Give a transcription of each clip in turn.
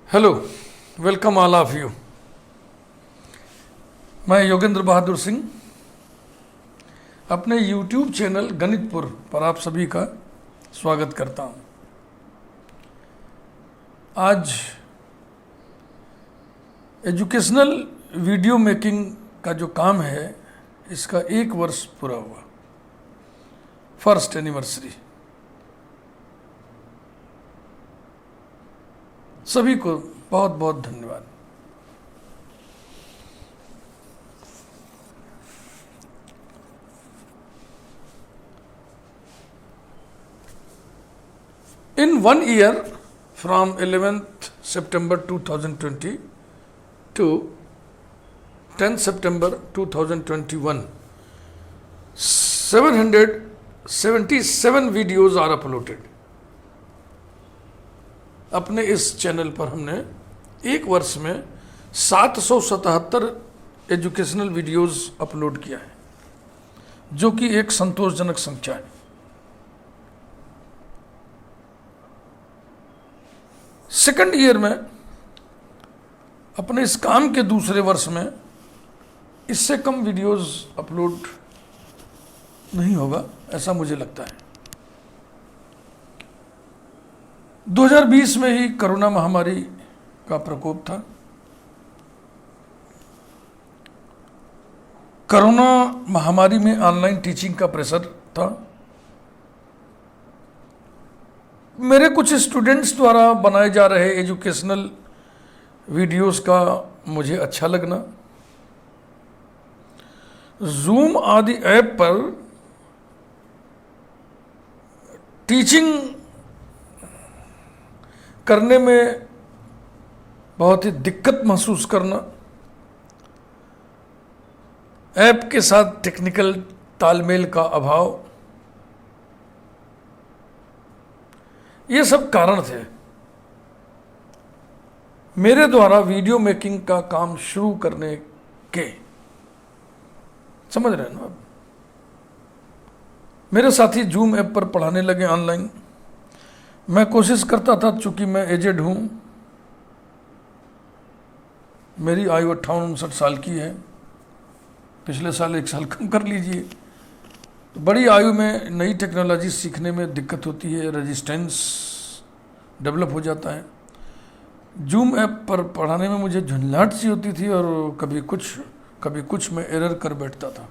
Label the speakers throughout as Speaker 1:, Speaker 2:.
Speaker 1: Hello, welcome all of you. मैं योगेंद्र बहादुर सिंह अपने YouTube channel गणितपुर पर आप सभी का स्वागत करता हूं। आज एजुकेशनल वीडियो मेकिंग का जो काम है इसका 1 वर्ष पूरा हुआ, फर्स्ट एनिवर्सरी। सभी को बहुत बहुत धन्यवाद। In 1 year from 11th September 2020 to 10th September 2021, 777 videos are uploaded। अपने इस चैनल पर हमने 1 वर्ष में 777 एजुकेशनल वीडियोस अपलोड किया है, जो कि एक संतोषजनक संख्या है। सेकंड ईयर में अपने इस काम के दूसरे वर्ष में इससे कम वीडियोस अपलोड नहीं होगा, ऐसा मुझे लगता है। 2020 में ही कोरोना महामारी का प्रकोप था। कोरोना महामारी में ऑनलाइन टीचिंग का प्रेशर था। मेरे कुछ स्टूडेंट्स द्वारा बनाए जा रहे एजुकेशनल वीडियोस का मुझे अच्छा लगना, जूम आदि ऐप पर टीचिंग करने में बहुत ही दिक्कत महसूस करना, ऐप के साथ टेक्निकल तालमेल का अभाव, ये सब कारण थे मेरे द्वारा वीडियो मेकिंग का काम शुरू करने के। समझ रहे हैं ना आप? मेरे साथी जूम ऐप पर पढ़ाने लगे ऑनलाइन। मैं कोशिश करता था, चूंकि मैं एजेड हूँ, मेरी आयु 58-59 साल की है, पिछले साल 1 साल कम कर लीजिए। तो बड़ी आयु में नई टेक्नोलॉजी सीखने में दिक्कत होती है, रेजिस्टेंस डेवलप हो जाता है। जूम ऐप पर पढ़ाने में मुझे झंझलाहट सी होती थी और कभी कुछ मैं एरर कर बैठता था।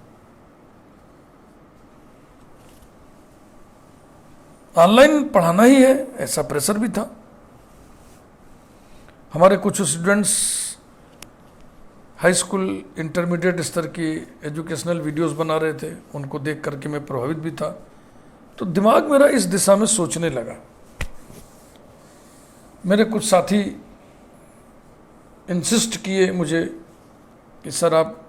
Speaker 1: ऑनलाइन पढ़ाना ही है, ऐसा प्रेशर भी था। हमारे कुछ स्टूडेंट्स हाई स्कूल इंटरमीडिएट स्तर की एजुकेशनल वीडियोस बना रहे थे, उनको देख करके मैं प्रभावित भी था। तो दिमाग मेरा इस दिशा में सोचने लगा। मेरे कुछ साथी इंसिस्ट किए मुझे कि सर आप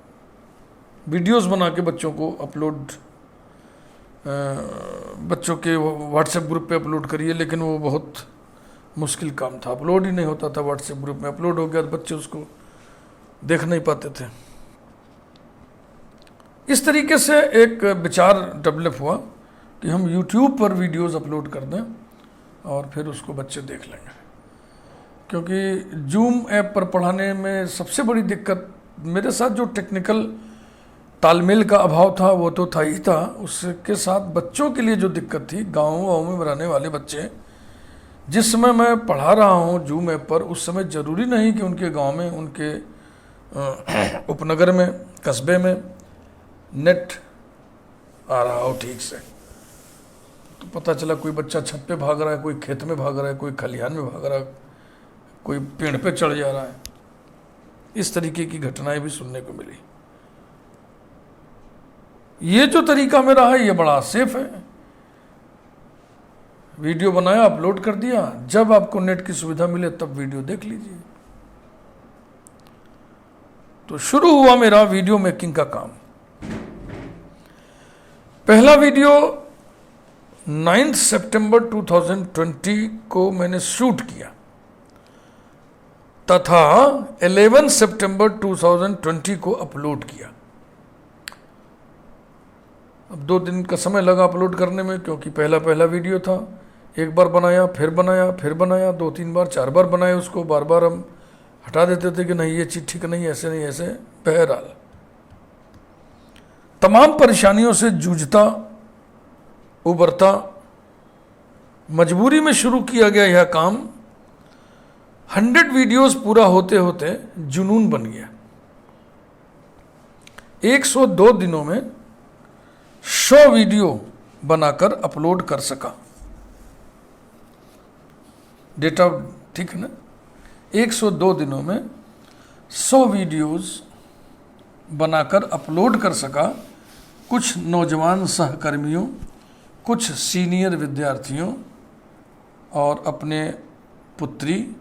Speaker 1: वीडियोस बना के बच्चों को अपलोड, बच्चों के व्हाट्सएप ग्रुप पे अपलोड करिए। लेकिन वो बहुत मुश्किल काम था, अपलोड ही नहीं होता था। व्हाट्सएप ग्रुप में अपलोड हो गया तो बच्चे उसको देख नहीं पाते थे। इस तरीके से एक विचार डेवलप हुआ कि हम YouTube पर वीडियोस अपलोड कर दें और फिर उसको बच्चे देख लेंगे। क्योंकि जूम ऐप पर पढ़ाने में सबसे बड़ी दिक्कत मेरे साथ जो टेक्निकल तालमेल का अभाव था वो तो था ही था, उसके साथ बच्चों के लिए जो दिक्कत थी, गाँव में रहने वाले बच्चे, जिस समय मैं पढ़ा रहा हूँ जूम ऐप पर, उस समय ज़रूरी नहीं कि उनके गांव में, उनके उपनगर में, कस्बे में नेट आ रहा हो ठीक से। तो पता चला कोई बच्चा छत पे भाग रहा है, कोई खेत में भाग रहा है, कोई खलिहान में भाग रहा है, कोई पेड़ पे चढ़ जा रहा है। इस तरीके की घटनाएं भी सुनने को मिली। ये जो तरीका मेरा है ये बड़ा सेफ है। वीडियो बनाया, अपलोड कर दिया, जब आपको नेट की सुविधा मिले तब वीडियो देख लीजिए। तो शुरू हुआ मेरा वीडियो मेकिंग का काम। पहला वीडियो 9 सितंबर 2020 को मैंने शूट किया तथा 11 सितंबर 2020 को अपलोड किया। अब 2 दिन का समय लगा अपलोड करने में, क्योंकि पहला वीडियो था। एक बार बनाया, फिर बनाया, फिर बनाया, 2-3 बार 4 बार बनाए उसको, बार बार हम हटा देते थे कि नहीं ये चीज़ ठीक नहीं, ऐसे नहीं, ऐसे। बहरहाल तमाम परेशानियों से जूझता उबरता मजबूरी में शुरू किया गया यह काम 100 वीडियोस पूरा होते होते जुनून बन गया। 102 दिनों में 100 वीडियो बनाकर अपलोड कर सका। डेटा ठीक है ना? 102 दिनों में 100 वीडियोस बनाकर अपलोड कर सका। कुछ नौजवान सहकर्मियों, कुछ सीनियर विद्यार्थियों और अपने पुत्री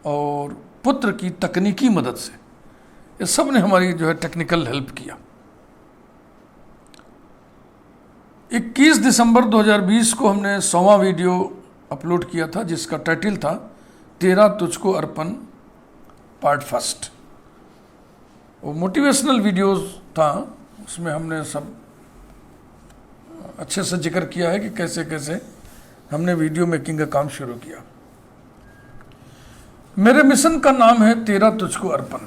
Speaker 1: और पुत्र की तकनीकी मदद से, ये सब ने हमारी जो है टेक्निकल हेल्प किया। 21 दिसंबर 2020 को हमने 100वां वीडियो अपलोड किया था, जिसका टाइटल था तेरा तुझको अर्पण पार्ट फर्स्ट। वो मोटिवेशनल वीडियोस था, उसमें हमने सब अच्छे से जिक्र किया है कि कैसे कैसे हमने वीडियो मेकिंग का काम शुरू किया। मेरे मिशन का नाम है तेरा तुझको अर्पण।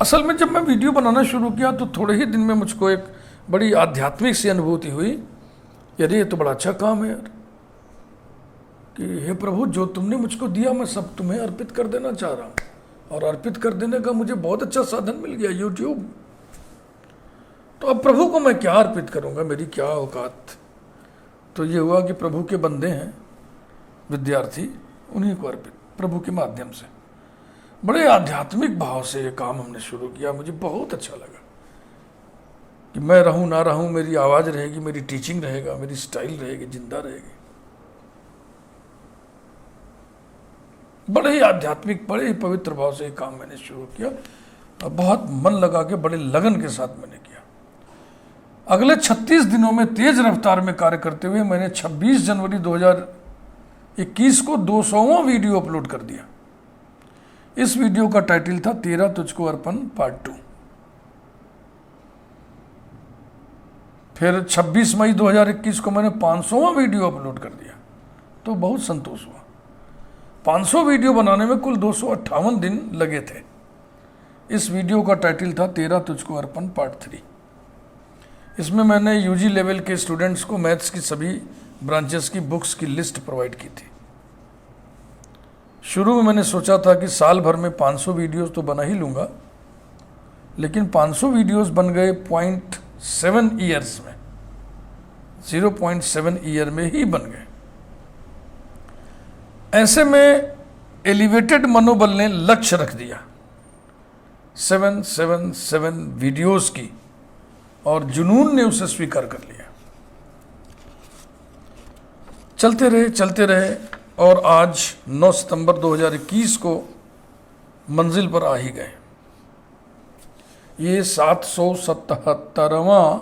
Speaker 1: असल में जब मैं वीडियो बनाना शुरू किया तो थोड़े ही दिन में मुझको एक बड़ी आध्यात्मिक सी अनुभूति हुई, यार ये तो बड़ा अच्छा काम है यार, कि हे प्रभु जो तुमने मुझको दिया मैं सब तुम्हें अर्पित कर देना चाह रहा हूँ, और अर्पित कर देने का मुझे बहुत अच्छा साधन मिल गया यूट्यूब। तो अब प्रभु को मैं क्या अर्पित करूँगा, मेरी क्या औकात। तो ये हुआ कि प्रभु के बंदे हैं विद्यार्थी, उन्हीं को अर्पित, प्रभु के माध्यम से। बड़े आध्यात्मिक भाव से ये काम हमने शुरू किया। मुझे बहुत अच्छा लगा कि मैं रहूं ना रहूं, मेरी आवाज़ रहेगी, मेरी टीचिंग रहेगा, मेरी स्टाइल रहेगी, जिंदा रहेगी। बड़े ही आध्यात्मिक, बड़े ही पवित्र भाव से ये काम मैंने शुरू किया और बहुत मन लगा के, बड़े लगन के साथ मैंने किया। अगले 36 दिनों में तेज रफ्तार में कार्य करते हुए मैंने 26 जनवरी 2021 को 200वां वीडियो अपलोड कर दिया। इस वीडियो का टाइटल था तेरा तुझको अर्पण पार्ट 2। फिर 26 मई 2021 को मैंने 500वां वीडियो अपलोड कर दिया, तो बहुत संतोष हुआ। 500 वीडियो बनाने में कुल 258 दिन लगे थे। इस वीडियो का टाइटल था तेरा तुझको अर्पण पार्ट 3। इसमें मैंने यूजी लेवल के स्टूडेंट्स को मैथ्स की सभी ब्रांचेस की बुक्स की लिस्ट प्रोवाइड की थी। शुरू में मैंने सोचा था कि साल भर में 500 वीडियोस तो बना ही लूँगा, लेकिन 500 वीडियोस बन गए 0.7 ईयर्स में, 0.7 ईयर में ही बन गए। ऐसे में एलिवेटेड मनोबल ने लक्ष्य रख दिया 777 वीडियोस की, और जुनून ने उसे स्वीकार कर लिया। चलते रहे और आज 9 सितंबर 2021 को मंजिल पर आ ही गए। ये 777वां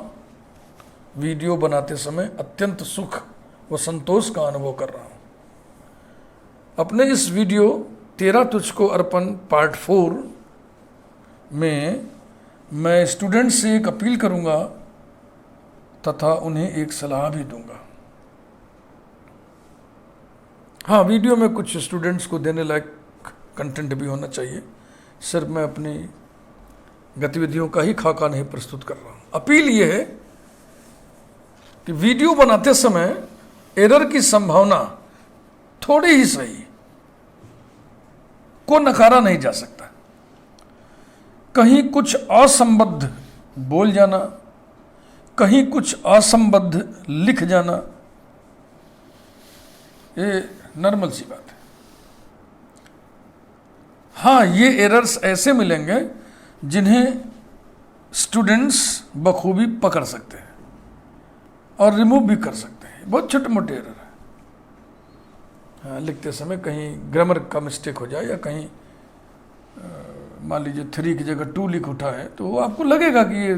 Speaker 1: वीडियो बनाते समय अत्यंत सुख व संतोष का अनुभव कर रहा हूँ। अपने इस वीडियो तेरा तुझको अर्पण पार्ट 4 में मैं स्टूडेंट्स से एक अपील करूँगा तथा उन्हें एक सलाह भी दूंगा। हाँ, वीडियो में कुछ स्टूडेंट्स को देने लायक कंटेंट भी होना चाहिए, सिर्फ मैं अपनी गतिविधियों का ही खाका नहीं प्रस्तुत कर रहा हूँ। अपील ये है कि वीडियो बनाते समय एरर की संभावना थोड़ी ही सही, को नकारा नहीं जा सकता। कहीं कुछ असंबद्ध बोल जाना, कहीं कुछ असंबद्ध लिख जाना, ये नॉर्मल सी बात है। हाँ, ये एरर्स ऐसे मिलेंगे जिन्हें स्टूडेंट्स बखूबी पकड़ सकते हैं और रिमूव भी कर सकते हैं। बहुत छोटे मोटे एरर है। हाँ, लिखते समय कहीं ग्रामर का मिस्टेक हो जाए या कहीं मान लीजिए 3 की जगह 2 लिख उठा है, तो आपको लगेगा कि ये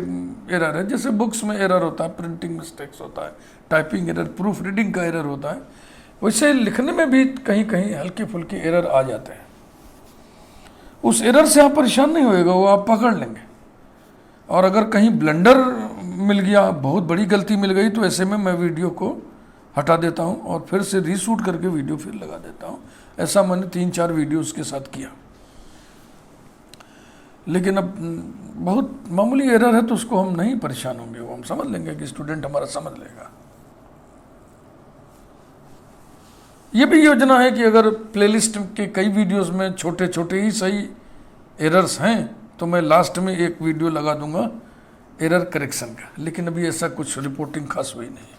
Speaker 1: एरर है। जैसे बुक्स में एरर होता है, प्रिंटिंग मिस्टेक्स होता है, टाइपिंग एरर, प्रूफ रीडिंग का एरर होता है, वैसे लिखने में भी कहीं कहीं हल्के फुल्के एरर आ जाते हैं। उस एरर से आप परेशान नहीं होएगा, वो आप पकड़ लेंगे। और अगर कहीं ब्लंडर मिल गया, बहुत बड़ी गलती मिल गई, तो ऐसे में मैं वीडियो को हटा देता हूँ और फिर से रीशूट करके वीडियो फिर लगा देता हूँ। ऐसा मैंने 3-4 वीडियो उसके साथ किया। लेकिन अब बहुत मामूली एरर है तो उसको हम नहीं परेशान होंगे, वो हम समझ लेंगे कि स्टूडेंट हमारा समझ लेगा। ये भी योजना है कि अगर प्लेलिस्ट के कई वीडियोस में छोटे छोटे ही सही एरर्स हैं तो मैं लास्ट में एक वीडियो लगा दूंगा एरर करेक्शन का, लेकिन अभी ऐसा कुछ रिपोर्टिंग खास हुई नहीं।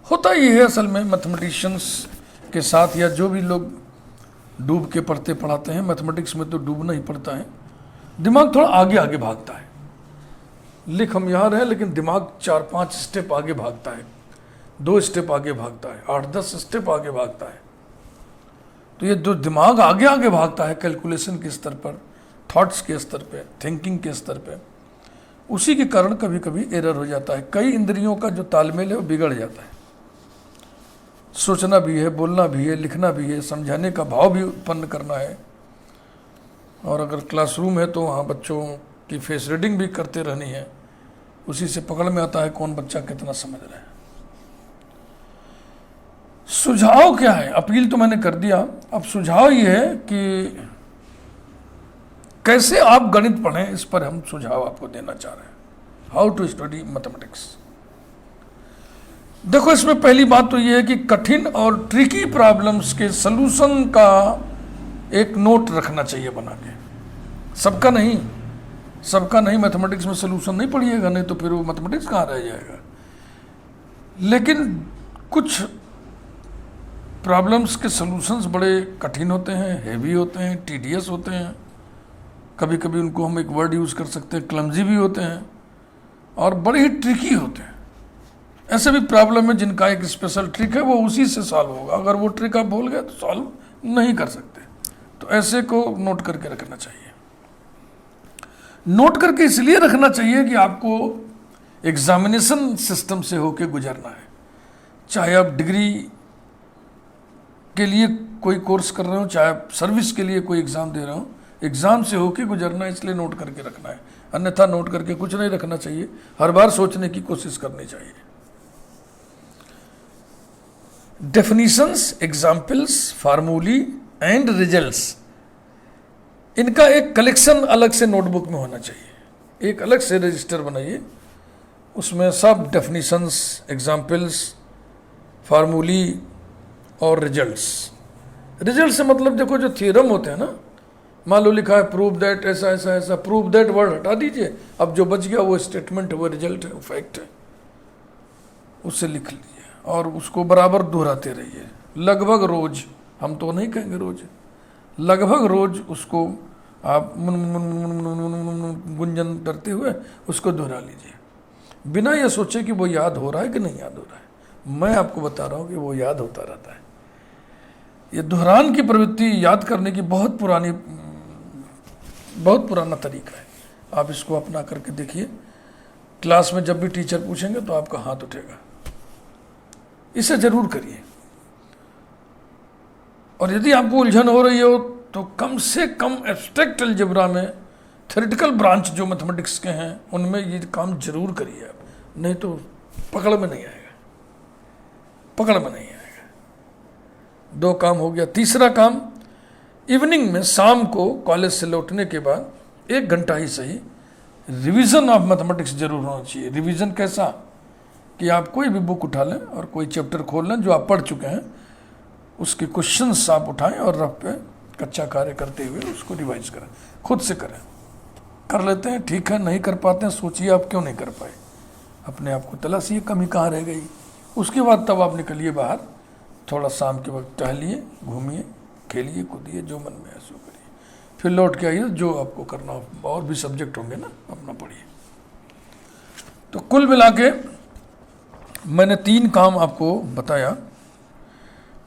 Speaker 1: होता ये है असल में मैथमेटिशियंस के साथ, या जो भी लोग डूब के पढ़ते पढ़ाते हैं, मैथमेटिक्स में तो डूबना ही पड़ता है। दिमाग थोड़ा आगे आगे भागता है, लिख हम यहाँ रहे लेकिन दिमाग 4-5 स्टेप आगे भागता है, 2 स्टेप आगे भागता है, 8-10 स्टेप आगे भागता है। तो ये जो दिमाग आगे आगे भागता है कैलकुलेशन के स्तर पर, थॉट्स के स्तर पे, थिंकिंग के स्तर पे, उसी के कारण कभी कभी एरर हो जाता है। कई इंद्रियों का जो तालमेल है वो बिगड़ जाता है। सोचना भी है, बोलना भी है, लिखना भी है, समझाने का भाव भी उत्पन्न करना है। और अगर क्लासरूम है तो वहाँ बच्चों की फेस रीडिंग भी करते रहनी है, उसी से पकड़ में आता है कौन बच्चा कितना समझ रहा है। सुझाव क्या है? अपील तो मैंने कर दिया, अब सुझाव ये है कि कैसे आप गणित पढ़ें, इस पर हम सुझाव आपको देना चाह रहे हैं। How to study mathematics. देखो, इसमें पहली बात तो ये है कि कठिन और ट्रिकी प्रॉब्लम्स के सलूशन का एक नोट रखना चाहिए बना के। सबका नहीं मैथमेटिक्स में सलूशन नहीं पढ़िएगा, नहीं तो फिर वो मैथमेटिक्स कहाँ रह जाएगा। लेकिन कुछ प्रॉब्लम्स के सलूशंस बड़े कठिन होते हैं, हेवी होते हैं, टीडियस होते हैं, कभी कभी उनको हम एक वर्ड यूज़ कर सकते हैं, क्लमजी भी होते हैं और बड़े ही ट्रिकी होते हैं। ऐसे भी प्रॉब्लम है जिनका एक स्पेशल ट्रिक है, वो उसी से सॉल्व होगा। अगर वो ट्रिक आप भूल गए तो सॉल्व नहीं कर सकते। तो ऐसे को नोट करके रखना चाहिए। नोट करके इसलिए रखना चाहिए कि आपको एग्जामिनेशन सिस्टम से होके गुजरना है। चाहे आप डिग्री के लिए कोई कोर्स कर रहे हो, चाहे आप सर्विस के लिए कोई एग्ज़ाम दे रहे हो, एग्ज़ाम से होके गुजरना है, इसलिए नोट करके रखना है। अन्यथा नोट करके कुछ नहीं रखना चाहिए, हर बार सोचने की कोशिश करनी चाहिए। डेफिनीशंस, एग्जाम्पल्स, फार्मूली एंड रिजल्ट्स, इनका एक कलेक्शन अलग से नोटबुक में होना चाहिए। एक अलग से रजिस्टर बनाइए, उसमें सब डेफिनीशंस, एग्जाम्पल्स, फार्मूली और रिजल्ट्स। रिजल्ट से मतलब देखो जो थ्योरम होते हैं ना, मान लो लिखा है प्रूव दैट, ऐसा ऐसा ऐसा, प्रूव दैट वर्ड हटा दीजिए, अब जो बच गया वो स्टेटमेंट है, वो रिजल्ट है, वो फैक्ट है, उससे लिख लीजिए और उसको बराबर दोहराते रहिए लगभग रोज। हम तो नहीं कहेंगे रोज, लगभग रोज उसको आप गुंजन करते हुए उसको दोहरा लीजिए, बिना ये सोचे कि वो याद हो रहा है कि नहीं याद हो रहा है। मैं आपको बता रहा हूँ कि वो याद होता रहता है। ये दोहरान की प्रवृत्ति याद करने की बहुत पुराना तरीका है। आप इसको अपना करके देखिए, क्लास में जब भी टीचर पूछेंगे तो आपका हाथ उठेगा। इसे जरूर करिए। और यदि आपको उलझन हो रही हो तो कम से कम एब्स्ट्रैक्ट अलजेब्रा में, थ्योरेटिकल ब्रांच जो मैथमेटिक्स के हैं उनमें ये काम जरूर करिए आप, नहीं तो पकड़ में नहीं आएगा, पकड़ में नहीं आएगा। 2 काम हो गया। तीसरा काम, इवनिंग में, शाम को कॉलेज से लौटने के बाद 1 घंटा ही सही रिवीजन ऑफ मैथमेटिक्स जरूर होना चाहिए। रिवीजन कैसा कि आप कोई भी बुक उठा लें और कोई चैप्टर खोल लें जो आप पढ़ चुके हैं, उसके क्वेश्चंस आप उठाएं और रफ पे कच्चा कार्य करते हुए उसको रिवाइज करें, खुद से करें। कर लेते हैं ठीक है, नहीं कर पाते हैं सोचिए आप क्यों नहीं कर पाए, अपने आप को तलाशिए कमी कहाँ रह गई। उसके बाद तब आप निकलिए बाहर, थोड़ा शाम के वक्त टहलिए, घूमिए, खेलिए, कूदिए, जो मन में है सो करिए, फिर लौट के आइए, जो आपको करना हो, और भी सब्जेक्ट होंगे ना, अपना पढ़िए। तो कुल मिला के मैंने 3 काम आपको बताया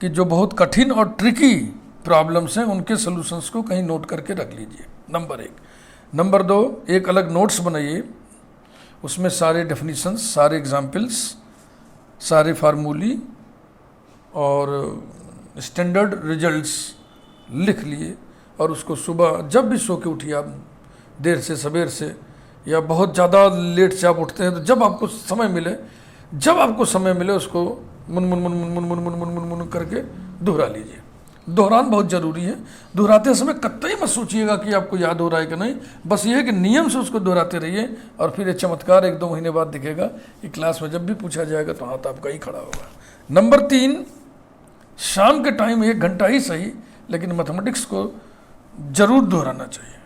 Speaker 1: कि जो बहुत कठिन और ट्रिकी प्रॉब्लम्स हैं उनके सॉल्यूशंस को कहीं नोट करके रख लीजिए, नंबर 1। नंबर 2, एक अलग नोट्स बनाइए, उसमें सारे डेफिनीशंस, सारे एग्जाम्पल्स, सारे फार्मूली और स्टैंडर्ड रिजल्ट्स लिख लिए और उसको सुबह जब भी सो के उठिए आप, देर से सवेर से या बहुत ज़्यादा लेट से आप उठते हैं, तो जब आपको समय मिले उसको मुन मुन मुन मुन मुन मुन मुन मुन मुन मुन करके दोहरा लीजिए। दोहरान बहुत ज़रूरी है। दोहराते समय कतई मत सोचिएगा कि आपको याद हो रहा है कि नहीं, बस ये है कि नियम से उसको दोहराते रहिए, और फिर ये चमत्कार 1-2 महीने बाद दिखेगा कि क्लास में जब भी पूछा जाएगा तो हाथ आपका ही खड़ा होगा। नंबर 3, शाम के टाइम 1 घंटा ही सही, लेकिन मैथमेटिक्स को जरूर दोहराना चाहिए।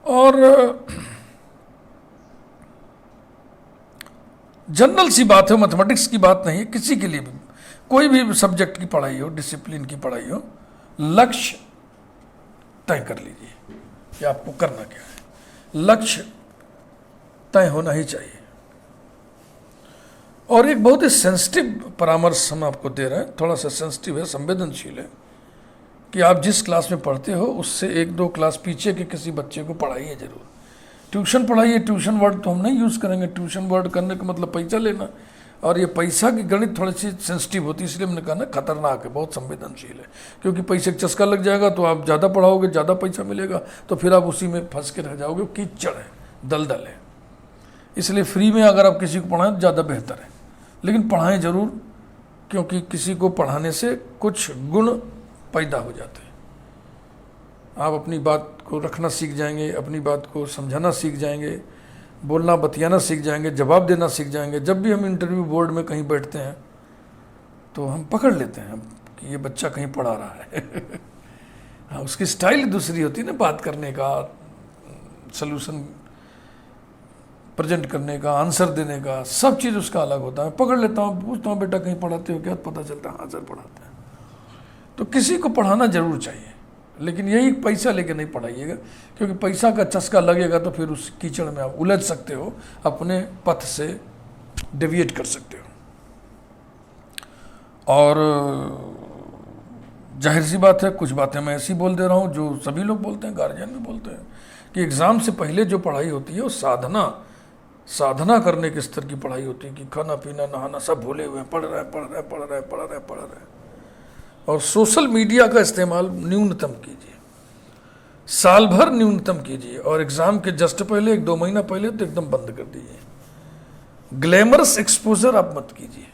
Speaker 1: और जनरल सी बात है, मैथमेटिक्स की बात नहीं है, किसी के लिए भी, कोई भी सब्जेक्ट की पढ़ाई हो, डिसिप्लिन की पढ़ाई हो, लक्ष्य तय कर लीजिए कि आपको करना क्या है। लक्ष्य तय होना ही चाहिए। और एक बहुत ही सेंसिटिव परामर्श हम आपको दे रहे हैं, थोड़ा सा सेंसिटिव है, संवेदनशील है, कि आप जिस क्लास में पढ़ते हो उससे 1-2 क्लास पीछे के किसी बच्चे को पढ़ाइए जरूर। ट्यूशन पढ़ाइए, ट्यूशन वर्ड तो हम नहीं यूज़ करेंगे, ट्यूशन वर्ड करने का मतलब पैसा लेना, और ये पैसा की गणित थोड़ी सी सेंसिटिव होती है, इसलिए हमने कहा ना खतरनाक है, बहुत संवेदनशील है, क्योंकि पैसे का चस्का लग जाएगा तो आप ज़्यादा पढ़ाओगे, ज़्यादा पैसा मिलेगा, तो फिर आप उसी में फंस के रह जाओगे, कीचड़ है, दलदल है। इसलिए फ्री में अगर आप किसी को पढ़ाएं तो ज़्यादा बेहतर है, लेकिन पढ़ाएं ज़रूर, क्योंकि किसी को पढ़ाने से कुछ गुण पैदा हो जाते हैं। आप अपनी बात को रखना सीख जाएंगे, अपनी बात को समझाना सीख जाएंगे, बोलना बतियाना सीख जाएंगे, जवाब देना सीख जाएंगे। जब भी हम इंटरव्यू बोर्ड में कहीं बैठते हैं तो हम पकड़ लेते हैं कि ये बच्चा कहीं पढ़ा रहा है हाँ, उसकी स्टाइल दूसरी होती है ना, बात करने का, सलूशन प्रेजेंट करने का, आंसर देने का, सब चीज़ उसका अलग होता है। पकड़ लेता हूँ, पूछता हूँ बेटा कहीं पढ़ाते हो क्या, पता चलता है हाँ सर पढ़ाते हैं। तो किसी को पढ़ाना जरूर चाहिए, लेकिन यही पैसा लेके नहीं पढ़ाइएगा, क्योंकि पैसा का चस्का लगेगा तो फिर उस कीचड़ में आप उलझ सकते हो, अपने पथ से डेविएट कर सकते हो। और जाहिर सी बात है, कुछ बातें मैं ऐसी बोल दे रहा हूँ जो सभी लोग बोलते हैं, गार्जियन भी बोलते हैं, कि एग्ज़ाम से पहले जो पढ़ाई होती है वो साधना करने के स्तर की पढ़ाई होती है, कि खाना पीना नहाना सब भूले हुए पढ़ रहे। और सोशल मीडिया का इस्तेमाल न्यूनतम कीजिए, साल भर न्यूनतम कीजिए, और एग्ज़ाम के जस्ट पहले 1-2 महीना पहले तो एकदम बंद कर दीजिए। ग्लैमरस एक्सपोजर आप मत कीजिए,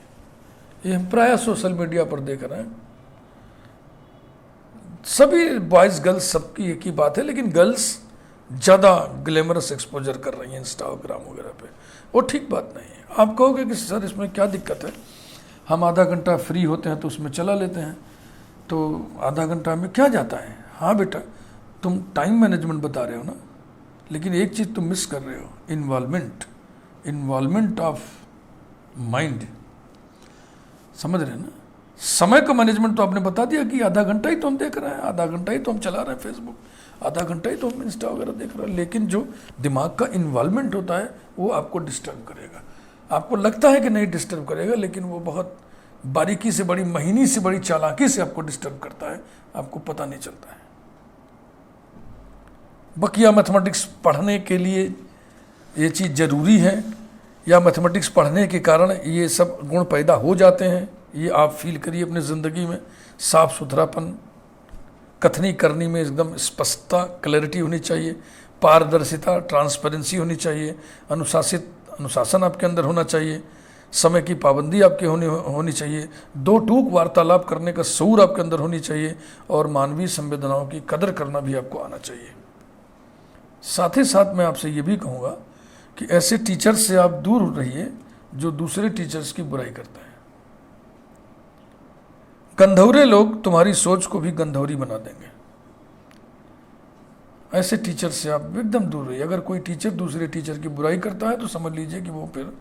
Speaker 1: ये हम प्रायः सोशल मीडिया पर देख रहे हैं। सभी बॉयज़ गर्ल्स सबकी एक ही बात है, लेकिन गर्ल्स ज़्यादा ग्लैमरस एक्सपोजर कर रही हैं इंस्टाग्राम वगैरह पे, वो ठीक बात नहीं है। आप कहोगे कि सर इसमें क्या दिक्कत है, हम आधा घंटा फ्री होते हैं तो उसमें चला लेते हैं, तो आधा घंटा में क्या जाता है। हाँ बेटा, तुम टाइम मैनेजमेंट बता रहे हो ना, लेकिन एक चीज़ तुम मिस कर रहे हो, इन्वॉल्वमेंट ऑफ माइंड। समझ रहे हैं ना, समय का मैनेजमेंट तो आपने बता दिया कि आधा घंटा ही तो हम देख रहे हैं, आधा घंटा ही तो हम चला रहे हैं फेसबुक, आधा घंटा ही तो हम इंस्टा वगैरह देख रहे हैं, लेकिन जो दिमाग का इन्वॉल्वमेंट होता है वो आपको डिस्टर्ब करेगा। आपको लगता है कि नहीं डिस्टर्ब करेगा, लेकिन वो बहुत बारीकी से, बड़ी महीनी से, बड़ी चालाकी से आपको डिस्टर्ब करता है, आपको पता नहीं चलता है। बकिया मैथमेटिक्स पढ़ने के लिए ये चीज़ ज़रूरी है, या मैथमेटिक्स पढ़ने के कारण ये सब गुण पैदा हो जाते हैं, ये आप फील करिए अपनी ज़िंदगी में। साफ सुथरापन, कथनी करनी में एकदम स्पष्टता, क्लैरिटी होनी चाहिए, पारदर्शिता, ट्रांसपेरेंसी होनी चाहिए, अनुशासन आपके अंदर होना चाहिए, समय की पाबंदी आपके होनी चाहिए, 2 टूक वार्तालाप करने का शऊर आपके अंदर होनी चाहिए, और मानवीय संवेदनाओं की कदर करना भी आपको आना चाहिए। साथ ही साथ मैं आपसे ये भी कहूँगा कि ऐसे टीचर्स से आप दूर रहिए जो दूसरे टीचर्स की बुराई करते हैं। गंधौरे लोग तुम्हारी सोच को भी गंधौरी बना देंगे। ऐसे टीचर से आप एकदम दूर रहिए। अगर कोई टीचर दूसरे टीचर की बुराई करता है तो समझ लीजिए कि वो फिर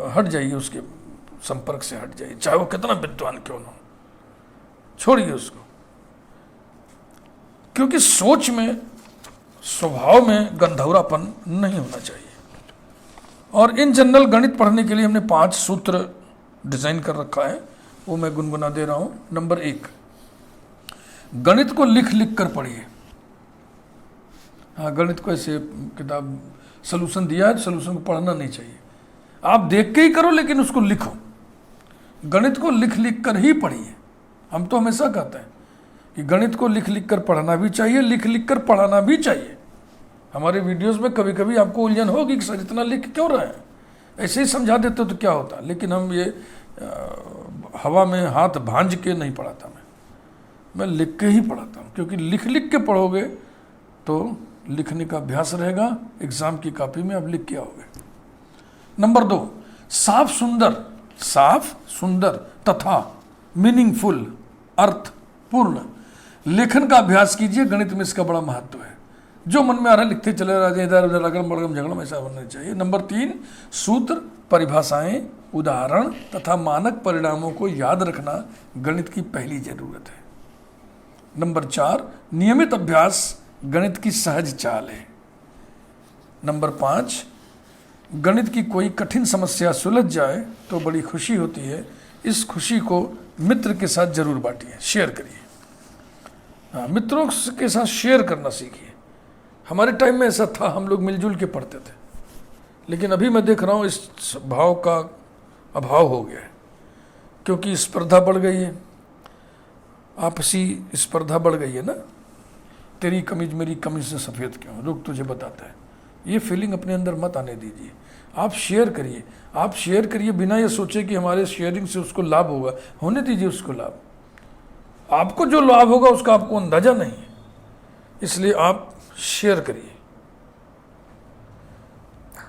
Speaker 1: हट जाइए, उसके संपर्क से हट जाइए, चाहे वो कितना विद्वान क्यों ना हो, छोड़िए उसको। क्योंकि सोच में, स्वभाव में गंधौरापन नहीं होना चाहिए। और इन जनरल गणित पढ़ने के लिए हमने 5 सूत्र डिजाइन कर रखा है, वो मैं गुनगुना दे रहा हूं। नंबर 1, गणित को लिख लिख कर पढ़िए। हाँ, गणित को ऐसे किताब सलूशन दिया है, सलूशन को पढ़ना नहीं चाहिए, आप देख के ही करो, लेकिन उसको लिखो। गणित को लिख लिख कर ही पढ़िए। हम तो हमेशा कहते हैं कि गणित को लिख लिख कर पढ़ना भी चाहिए, लिख लिख कर पढ़ाना भी चाहिए। हमारे वीडियोस में कभी कभी आपको उलझन होगी कि सर इतना लिख क्यों रहे हैं, ऐसे ही समझा देते तो क्या होता, लेकिन हम ये हवा में हाथ भांज के नहीं पढ़ाता मैं लिख के ही पढ़ाता हूँ, क्योंकि लिख लिख के पढ़ोगे तो लिखने का अभ्यास रहेगा, एग्जाम की कॉपी में आप लिख के आओगे। नंबर 2, साफ सुंदर तथा मीनिंगफुल, अर्थपूर्ण लेखन का अभ्यास कीजिए। गणित में इसका बड़ा महत्व है। जो मन में आ रहा है लिखते चले रहे, इधर उधर अगड़म बगड़म झगड़म ऐसा होना चाहिए। नंबर 3, सूत्र, परिभाषाएं, उदाहरण तथा मानक परिणामों को याद रखना गणित की पहली जरूरत है। नंबर 4, नियमित अभ्यास गणित की सहज चाल है। नंबर 5, गणित की कोई कठिन समस्या सुलझ जाए तो बड़ी खुशी होती है। इस खुशी को मित्र के साथ जरूर बांटिए, शेयर करिए। हाँ, मित्रों के साथ शेयर करना सीखिए। हमारे टाइम में ऐसा था, हम लोग मिलजुल के पढ़ते थे, लेकिन अभी मैं देख रहा हूँ इस भाव का अभाव हो गया है, क्योंकि स्पर्धा बढ़ गई है, आपसी स्पर्धा बढ़ गई है ना। तेरी कमीज मेरी कमीज से सफ़ेद क्यों, रुक तुझे बताता है। ये फीलिंग अपने अंदर मत आने दीजिए। आप शेयर करिए बिना ये सोचे कि हमारे शेयरिंग से उसको लाभ होगा। होने दीजिए उसको लाभ। आपको जो लाभ होगा उसका आपको अंदाजा नहीं है, इसलिए आप शेयर करिए।